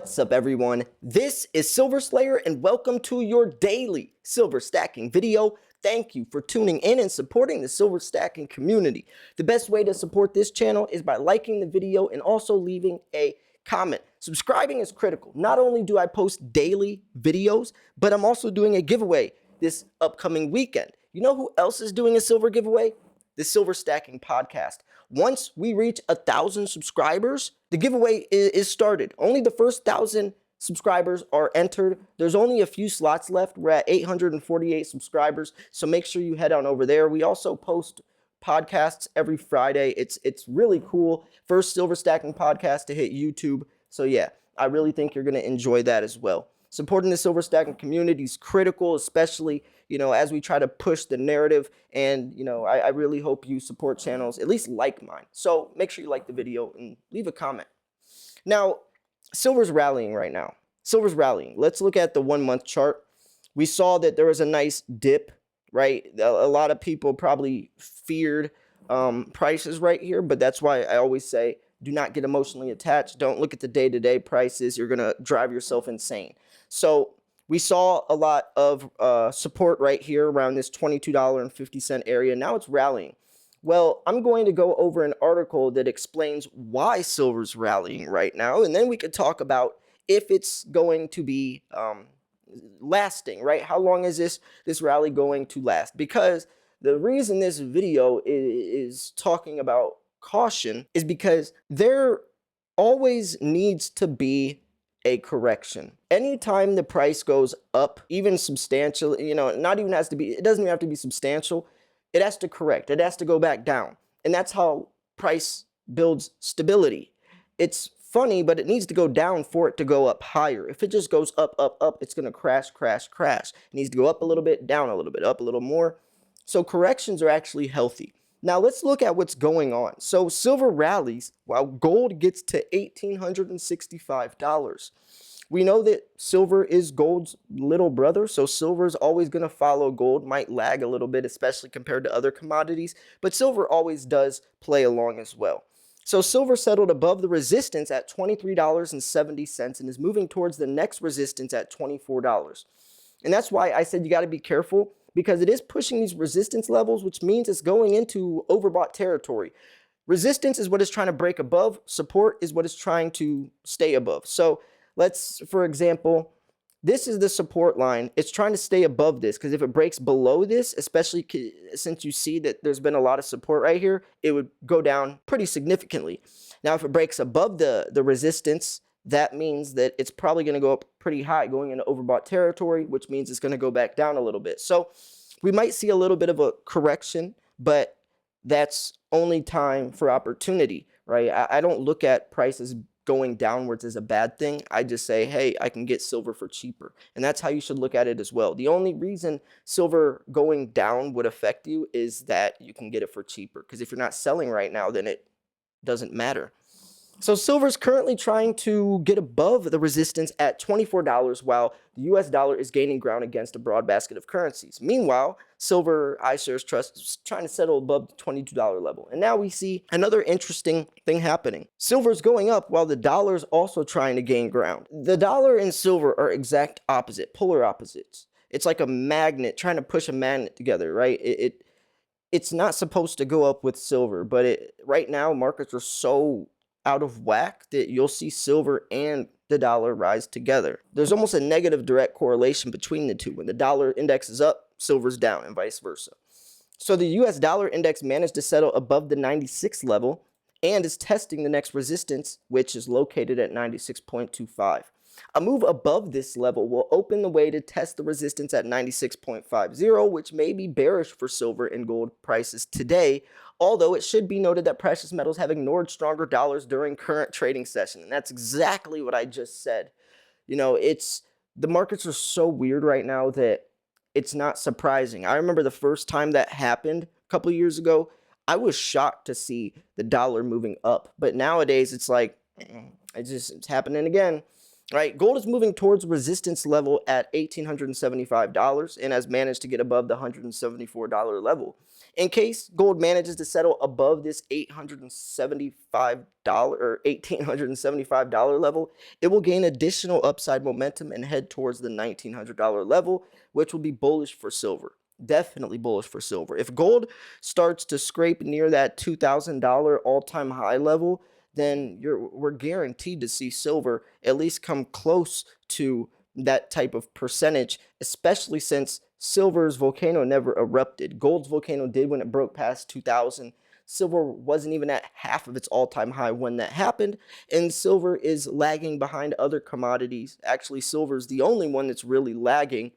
What's up, everyone? This is Silver Slayer, and welcome to your daily silver stacking video. Thank you for tuning in and supporting the silver stacking community. The best way to support this channel is by liking the video and also leaving a comment. Subscribing is critical. Not only do I post daily videos, but I'm also doing a giveaway this upcoming weekend. You know who else is doing a silver giveaway? The Silver Stacking Podcast. Once we reach 1,000 subscribers, the giveaway is started. Only the first 1,000 subscribers are entered. There's only a few slots left. We're at 848 subscribers, so make sure you head on over there. We also post podcasts every Friday. It's really cool. First Silver Stacking podcast to hit YouTube. So yeah, I really think you're going to enjoy that as well. Supporting the silver stacking community is critical, especially, as we try to push the narrative. And, I really hope you support channels, at least like mine. So make sure you like the video and leave a comment. Now, silver's rallying right now. Silver's rallying. Let's look at the 1 month chart. We saw that there was a nice dip, right? A lot of people probably feared prices right here, but that's why I always say, do not get emotionally attached. Don't look at the day-to-day prices. You're going to drive yourself insane. So we saw a lot of support right here around this $22.50 area. Now it's rallying. Well, I'm going to go over an article that explains why silver's rallying right now, and then we could talk about if it's going to be lasting, right? How long is this rally going to last? Because the reason this video is talking about caution is because there always needs to be a correction. Anytime the price goes up, even substantially, not even has to be, it doesn't even have to be substantial. It has to correct. It has to go back down. And that's how price builds stability. It's funny, but it needs to go down for it to go up higher. If it just goes up, up, up, it's going to crash, crash, crash. It needs to go up a little bit, down a little bit, up a little more. So corrections are actually healthy. Now let's look at what's going on. So silver rallies while gold gets to $1,865. We know that silver is gold's little brother, so silver is always going to follow gold, might lag a little bit, especially compared to other commodities, but silver always does play along as well. So silver settled above the resistance at $23.70 and is moving towards the next resistance at $24. And that's why I said you got to be careful, because it is pushing these resistance levels, which means it's going into overbought territory. Resistance is what it's trying to break above. Support is what it's trying to stay above. So let's, for example, this is the support line. It's trying to stay above this, because if it breaks below this, especially since you see that there's been a lot of support right here, it would go down pretty significantly. Now, if it breaks above the resistance, that means that it's probably going to go up pretty high, going into overbought territory, which means it's going to go back down a little bit. So we might see a little bit of a correction, but that's only time for opportunity, right? I don't look at prices going downwards as a bad thing. I just say, hey, I can get silver for cheaper. And that's how you should look at it as well. The only reason silver going down would affect you is that you can get it for cheaper. Because if you're not selling right now, then it doesn't matter. So silver's currently trying to get above the resistance at $24, while the US dollar is gaining ground against a broad basket of currencies. Meanwhile, silver iShares Trust is trying to settle above the $22 level. And now we see another interesting thing happening. Silver's going up while the dollar is also trying to gain ground. The dollar and silver are exact opposite, polar opposites. It's like a magnet trying to push a magnet together, right? It's not supposed to go up with silver, but right now markets are so out of whack that you'll see silver and the dollar rise together. There's almost a negative direct correlation between the two. When the dollar index is up, silver's down, and vice versa. So the US dollar index managed to settle above the 96 level and is testing the next resistance, which is located at 96.25. A move above this level will open the way to test the resistance at 96.50, which may be bearish for silver and gold prices today, although it should be noted that precious metals have ignored stronger dollars during current trading session. And that's exactly what I just said. The markets are so weird right now that it's not surprising. I remember the first time that happened a couple of years ago, I was shocked to see the dollar moving up. But nowadays it's like, it's happening again. right? Gold is moving towards resistance level at $1,875 and has managed to get above the $174 level. In case gold manages to settle above this $875 or $1,875 level, it will gain additional upside momentum and head towards the $1,900 level, which will be bullish for silver. Definitely bullish for silver. If gold starts to scrape near that $2,000 all-time high level, then we're guaranteed to see silver at least come close to that type of percentage, especially since silver's volcano never erupted. Gold's volcano did when it broke past 2000. Silver wasn't even at half of its all-time high when that happened, and silver is lagging behind other commodities. Actually, silver is the only one that's really lagging.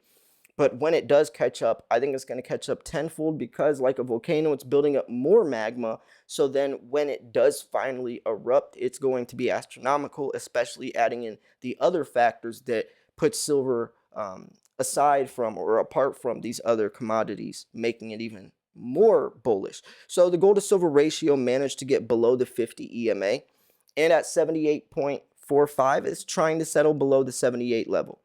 But when it does catch up, I think it's going to catch up tenfold because, like a volcano, it's building up more magma. So then when it does finally erupt, it's going to be astronomical, especially adding in the other factors that put silver aside from or apart from these other commodities, making it even more bullish. So the gold to silver ratio managed to get below the 50 EMA, and at 78.45 is trying to settle below the 78 level.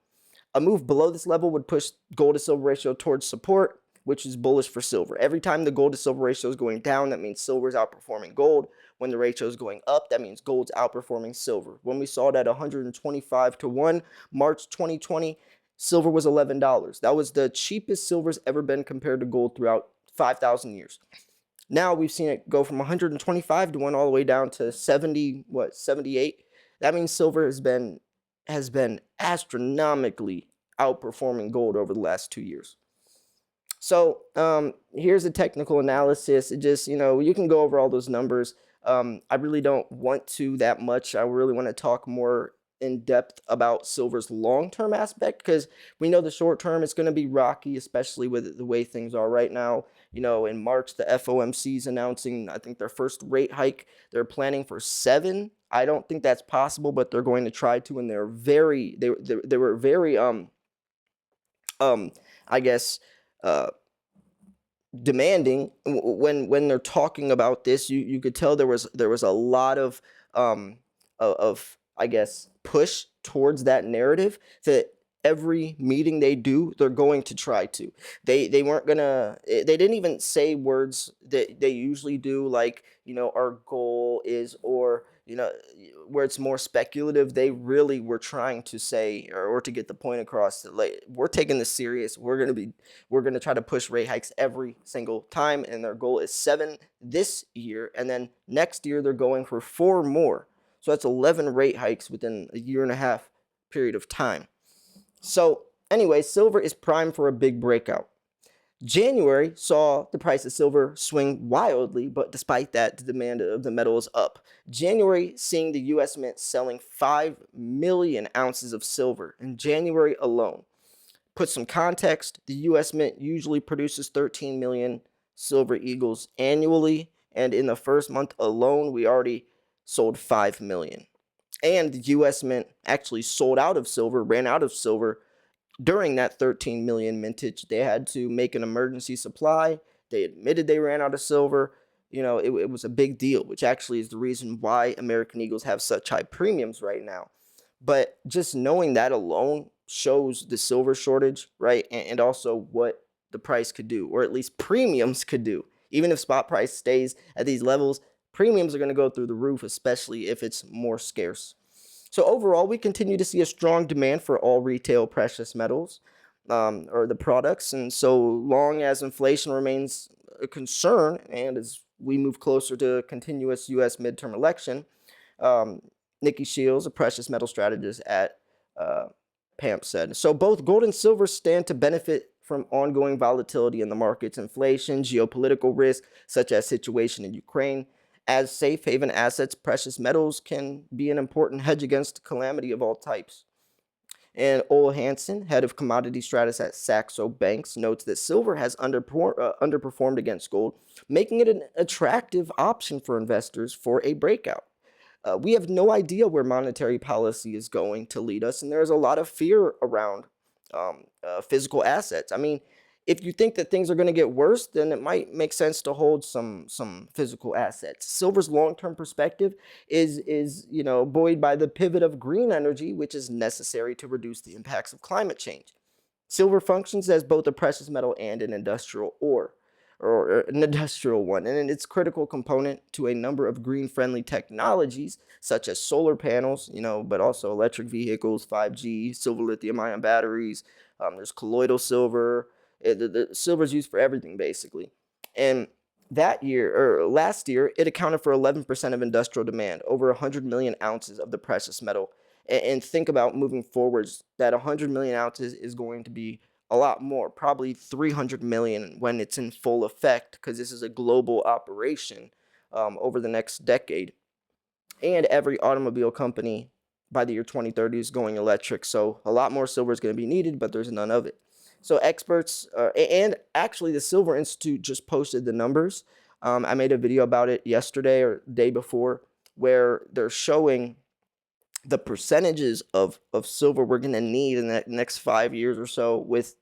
A move below this level would push gold to silver ratio towards support, which is bullish for silver. Every time the gold to silver ratio is going down, that means silver is outperforming gold. When the ratio is going up, that means gold's outperforming silver. When we saw it at 125 to 1, March 2020, silver was $11. That was the cheapest silver's ever been compared to gold throughout 5,000 years. Now we've seen it go from 125 to 1 all the way down to 78. That means silver has been astronomically outperforming gold over the last 2 years. So here's a technical analysis. It just, you can go over all those numbers. I really don't want to that much. I really want to talk more in depth about silver's long-term aspect because we know the short term is going to be rocky, especially with the way things are right now. In March, the FOMC is announcing, I think, their first rate hike. They're planning for 7. I don't think that's possible, but they're going to try to, and they were very I guess demanding when they're talking about this. You could tell there was a lot of I guess push towards that narrative that every meeting they do, they're going to try to. They weren't gonna. They didn't even say words that they usually do, like our goal is, or where it's more speculative. They really were trying to say or to get the point across that, like, we're taking this serious. We're gonna try to push rate hikes every single time, and their goal is 7 this year, and then next year they're going for 4 more. So that's 11 rate hikes within a year and a half period of time. So anyway, silver is primed for a big breakout. January saw the price of silver swing wildly, but despite that, the demand of the metal is up. January seeing the U.S. Mint selling 5 million ounces of silver in January alone. Put some context, the U.S. Mint usually produces 13 million silver eagles annually, and in the first month alone, we already sold 5 million. And the U.S. Mint actually sold out of silver, ran out of silver during that 13 million mintage. They had to make an emergency supply. They admitted they ran out of silver. It was a big deal, which actually is the reason why American Eagles have such high premiums right now. But just knowing that alone shows the silver shortage, right? And also what the price could do, or at least premiums could do. Even if spot price stays at these levels, premiums are going to go through the roof, especially if it's more scarce. So overall, we continue to see a strong demand for all retail precious metals, or the products. And so long as inflation remains a concern, and as we move closer to a continuous U.S. midterm election, Nikki Shields, a precious metal strategist at PAMP, said, so both gold and silver stand to benefit from ongoing volatility in the markets, inflation, geopolitical risk, such as situation in Ukraine. As safe haven assets, precious metals can be an important hedge against calamity of all types. And Ole Hansen, head of commodity strategists at Saxo Banks, notes that silver has underperformed against gold, making it an attractive option for investors for a breakout. We have no idea where monetary policy is going to lead us, and there's a lot of fear around physical assets. I mean, If you think that things are going to get worse, then it might make sense to hold some physical assets. Silver's long-term perspective is buoyed by the pivot of green energy, which is necessary to reduce the impacts of climate change. Silver functions as both a precious metal and an industrial ore, or an industrial one, and it's a critical component to a number of green-friendly technologies, such as solar panels, but also electric vehicles, 5G, silver lithium-ion batteries. There's colloidal silver. The silver is used for everything, basically. And that year, or last year, it accounted for 11% of industrial demand, over 100 million ounces of the precious metal. And think about moving forwards, that 100 million ounces is going to be a lot more, probably 300 million when it's in full effect, because this is a global operation over the next decade. And every automobile company by the year 2030 is going electric. So a lot more silver is going to be needed, but there's none of it. So experts, and actually the Silver Institute just posted the numbers. I made a video about it yesterday or day before, where they're showing the percentages of silver we're going to need in the next 5 years or so with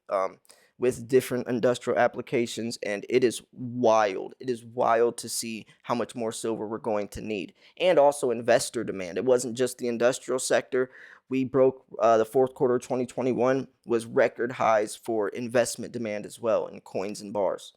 different industrial applications, and it is wild. It is wild to see how much more silver we're going to need, and also investor demand. It wasn't just the industrial sector. We broke the fourth quarter of 2021 was record highs for investment demand as well in coins and bars.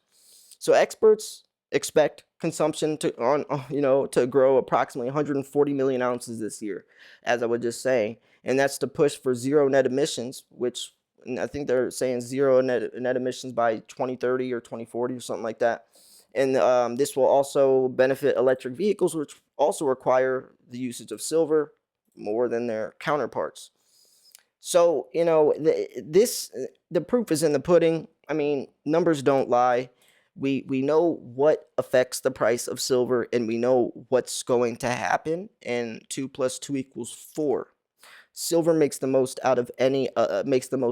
So experts expect consumption to grow approximately 140 million ounces this year, as I was just saying, and that's to push for zero net emissions, which I think they're saying zero net emissions by 2030 or 2040 or something like that. And this will also benefit electric vehicles, which also require the usage of silver more than their counterparts. So the proof is in the pudding. I mean, numbers don't lie. We know what affects the price of silver, and we know what's going to happen, and 2 + 2 = 4. Silver makes the most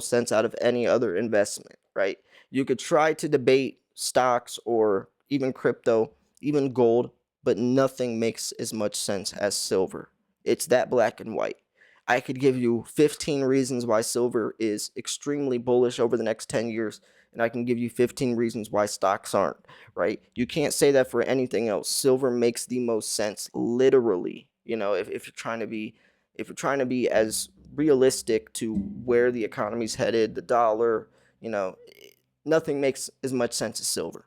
sense out of any other investment, right? You could try to debate stocks or even crypto, even gold, but nothing makes as much sense as silver. It's that black and white. I could give you 15 reasons why silver is extremely bullish over the next 10 years, and I can give you 15 reasons why stocks aren't, right? You can't say that for anything else. Silver makes the most sense, literally. If you're trying to be as realistic to where the economy's headed, the dollar, nothing makes as much sense as silver.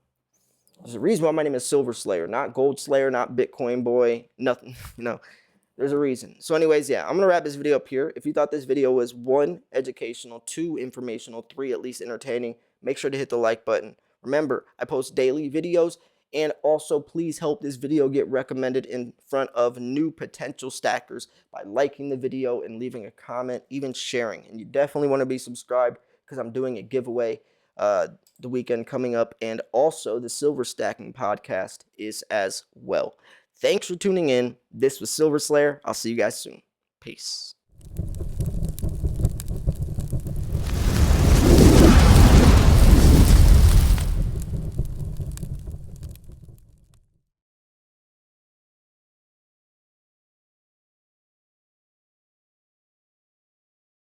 There's a reason why my name is Silver Slayer, not Gold Slayer, not Bitcoin Boy, nothing, There's a reason. So anyways, yeah, I'm going to wrap this video up here. If you thought this video was 1, educational, 2, informational, 3, at least entertaining, make sure to hit the like button. Remember, I post daily videos, and also please help this video get recommended in front of new potential stackers by liking the video and leaving a comment, even sharing. And you definitely want to be subscribed, because I'm doing a giveaway the weekend coming up, and also the Silver Stacking podcast is as well. Thanks for tuning in. This was Silver Slayer. I'll see you guys soon. Peace.